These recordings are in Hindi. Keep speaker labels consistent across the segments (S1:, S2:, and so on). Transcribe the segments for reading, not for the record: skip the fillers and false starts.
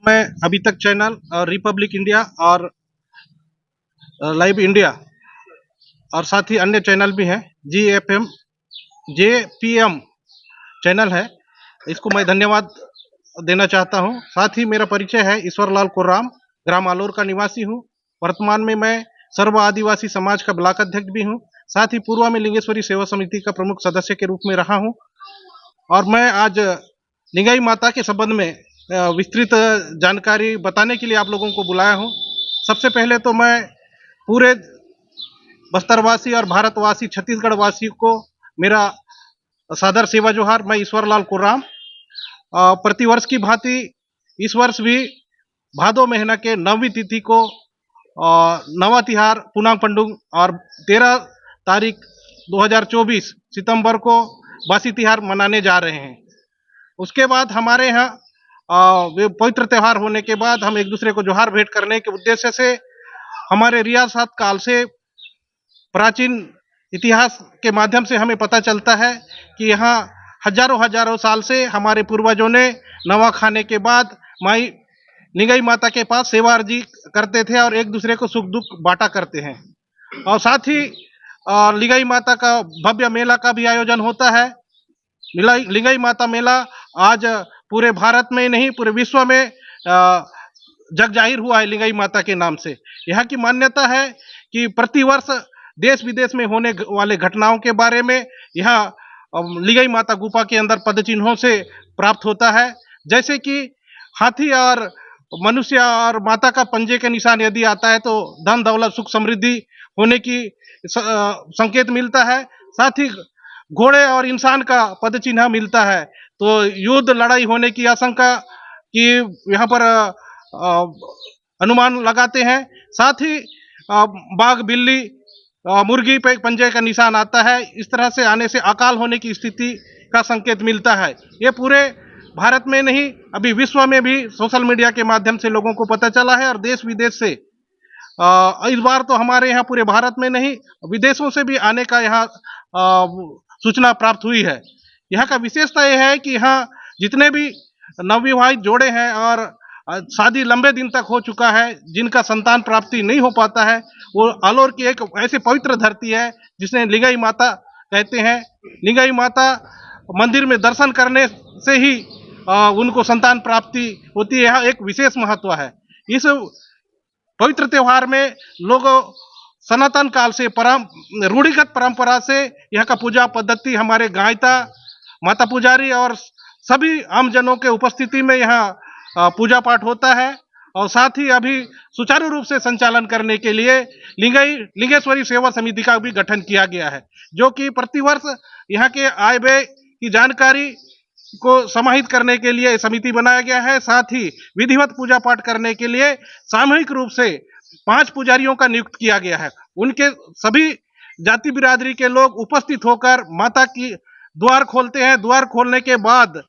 S1: मैं अभी तक चैनल और रिपब्लिक इंडिया और लाइव इंडिया और साथ ही अन्य चैनल भी हैं, GFM JPM चैनल है, इसको मैं धन्यवाद देना चाहता हूं। साथ ही मेरा परिचय है ईश्वर लाल कुर्राम, ग्राम आलोर का निवासी हूं। वर्तमान में मैं सर्व आदिवासी समाज का ब्लॉक अध्यक्ष भी हूं। साथ ही पूर्व में लिंगेश्वरी सेवा समिति का प्रमुख सदस्य के रूप में रहा हूं। और मैं आज लिंगाई माता के संबंध में विस्तृत जानकारी बताने के लिए आप लोगों को बुलाया हूं। सबसे पहले तो मैं पूरे बस्तरवासी और भारतवासी छत्तीसगढ़ वासी को मेरा सादर सेवा जोहार। मैं ईश्वर लाल कुर्राम प्रतिवर्ष की भांति इस वर्ष भी भादो महीना के 9वीं तिथि को नवा तिहार पुनांग पंडुंग और 13 तारीख 2024 सितंबर को बासी तिहार मनाने जा रहे हैं। उसके बाद हमारे यहाँ पवित्र त्यौहार होने के बाद हम एक दूसरे को जोहार भेंट करने के उद्देश्य से हमारे रियासत काल से प्राचीन इतिहास के माध्यम से हमें पता चलता है कि यहाँ हजारों साल से हमारे पूर्वजों ने नवा खाने के बाद माई लिंगाई माता के पास सेवा अर्जी करते थे और एक दूसरे को सुख दुख बांटा करते हैं। और साथ ही लिंगाई माता का भव्य मेला का भी आयोजन होता है। लिंगाई माता मेला आज पूरे भारत में नहीं पूरे विश्व में जग जाहिर हुआ है लिंगाई माता के नाम से। यहाँ की मान्यता है कि प्रतिवर्ष देश विदेश में होने वाले घटनाओं के बारे में यहाँ लिंगाई माता गुफा के अंदर पद चिन्हों से प्राप्त होता है। जैसे कि हाथी और मनुष्य और माता का पंजे के निशान यदि आता है तो धन दौलत सुख समृद्धि होने की संकेत मिलता है। साथ ही घोड़े और इंसान का पद चिन्ह मिलता है तो युद्ध लड़ाई होने की आशंका की यहाँ पर अनुमान लगाते हैं। साथ ही बाघ बिल्ली मुर्गी पे पंजे का निशान आता है। इस तरह से आने से अकाल होने की स्थिति का संकेत मिलता है। ये पूरे भारत में नहीं अभी विश्व में भी सोशल मीडिया के माध्यम से लोगों को पता चला है और देश विदेश से इस बार तो हमारे यहाँ पूरे भारत में नहीं विदेशों से भी आने का यहाँ सूचना प्राप्त हुई है। यहाँ का विशेषता यह है कि यहाँ जितने भी नवविवाहित जोड़े हैं और शादी लंबे दिन तक हो चुका है जिनका संतान प्राप्ति नहीं हो पाता है वो आलोर की एक ऐसी पवित्र धरती है जिसने लिंगाई माता कहते हैं। लिंगाई माता मंदिर में दर्शन करने से ही उनको संतान प्राप्ति होती है। यहाँ एक विशेष महत्व है। इस पवित्र त्योहार में लोग सनातन काल से रूढ़िगत परंपरा से यहाँ का पूजा पद्धति हमारे गायता माता पुजारी और सभी आमजनों के उपस्थिति में यहाँ पूजा पाठ होता है। और साथ ही अभी सुचारू रूप से संचालन करने के लिए लिंगेश्वरी सेवा समिति का भी गठन किया गया है जो कि प्रतिवर्ष यहाँ के आय व्यय की जानकारी को समाहित करने के लिए समिति बनाया गया है। साथ ही विधिवत पूजा पाठ करने के लिए सामूहिक रूप से 5 पुजारियों का नियुक्त किया गया है। उनके सभी जाति बिरादरी के लोग उपस्थित होकर माता की द्वार खोलते हैं। द्वार खोलने के बाद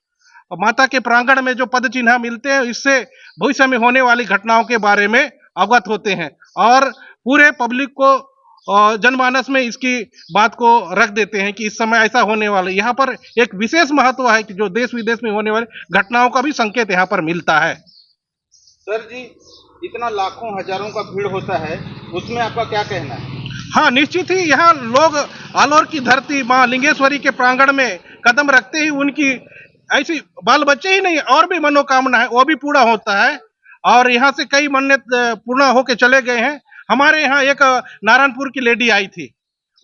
S1: माता के प्रांगण में जो पद चिन्ह मिलते हैं इससे भविष्य में होने वाली घटनाओं के बारे में अवगत होते हैं और पूरे पब्लिक को जनमानस में इसकी बात को रख देते हैं कि इस समय ऐसा होने वाला है। यहाँ पर एक विशेष महत्व है कि जो देश विदेश में होने वाली घटनाओं का भी संकेत यहाँ पर मिलता है।
S2: सर जी, इतना लाखों हजारों का भीड़ होता है उसमें आपका क्या कहना है?
S1: हाँ, निश्चित ही यहाँ लोग आलोर की धरती माँ लिंगेश्वरी के प्रांगण में कदम रखते ही उनकी ऐसी बाल बच्चे ही नहीं और भी मनोकामना है वो भी पूरा होता है और यहाँ से कई मन्नत पूर्ण होके चले गए हैं। हमारे यहाँ एक नारायणपुर की लेडी आई थी,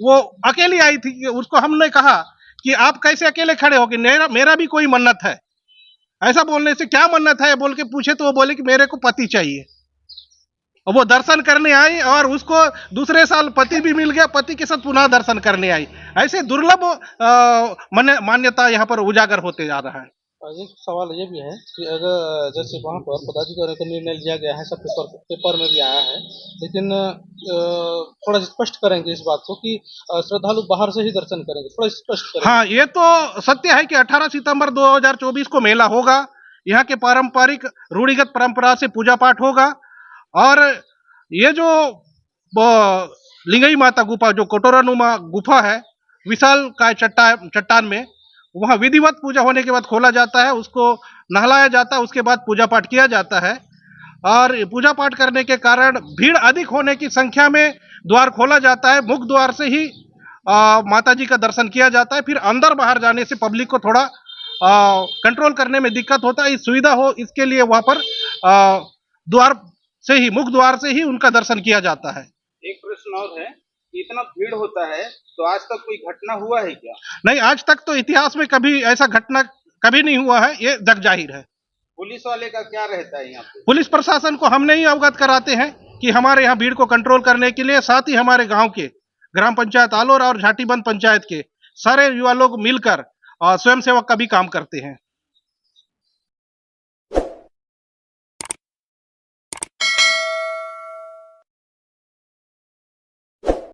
S1: वो अकेली आई थी। उसको हमने कहा कि आप कैसे अकेले खड़े हो गए, मेरा भी कोई मन्नत है। ऐसा बोलने से क्या मन्नत है बोल के पूछे तो वो बोले कि मेरे को पति चाहिए। और वो दर्शन करने आई और उसको दूसरे साल पति भी मिल गया, पति के साथ पुनः दर्शन करने आई। ऐसे दुर्लभ मान्यता यहाँ पर उजागर होते जा रहा है।
S2: एक सवाल ये भी है कि अगर जैसे वहाँ पर पदाधिकारियों का निर्णय लिया गया है, सब पेपर में भी आया है, लेकिन थोड़ा स्पष्ट करेंगे इस बात को कि श्रद्धालु बाहर से ही दर्शन करेंगे, थोड़ा स्पष्ट करेंगे।
S1: हाँ, ये तो सत्य है कि 18 सितंबर 2024 को मेला होगा। यहाँ के पारंपरिक रूढ़िगत परंपरा से पूजा पाठ होगा और ये जो लिंगाई माता गुफा जो कटोरानुमा गुफा है विशाल का चट्टान में वहाँ विधिवत पूजा होने के बाद खोला जाता है, उसको नहलाया जाता है, उसके बाद पूजा पाठ किया जाता है। और पूजा पाठ करने के कारण भीड़ अधिक होने की संख्या में द्वार खोला जाता है। मुख्य द्वार से ही माता जी का दर्शन किया जाता है। फिर अंदर बाहर जाने से पब्लिक को थोड़ा कंट्रोल करने में दिक्कत होता है। इस सुविधा हो इसके लिए वहां पर द्वार से ही, मुख्य द्वार से ही उनका दर्शन किया जाता है।
S3: एक प्रश्न और है कि इतना भीड़ होता है तो आज तक कोई घटना हुआ है क्या?
S1: नहीं, आज तक तो इतिहास में कभी ऐसा घटना कभी नहीं हुआ है, ये जग जाहिर है।
S3: पुलिस वाले का क्या रहता है यहाँ पे?
S1: पुलिस प्रशासन को हमने ही अवगत कराते हैं कि हमारे यहाँ भीड़ को कंट्रोल करने के लिए, साथ ही हमारे गांव के ग्राम पंचायत आलोर और झाटीबंद पंचायत के सारे युवा लोग मिलकर स्वयं सेवक का भी काम करते हैं।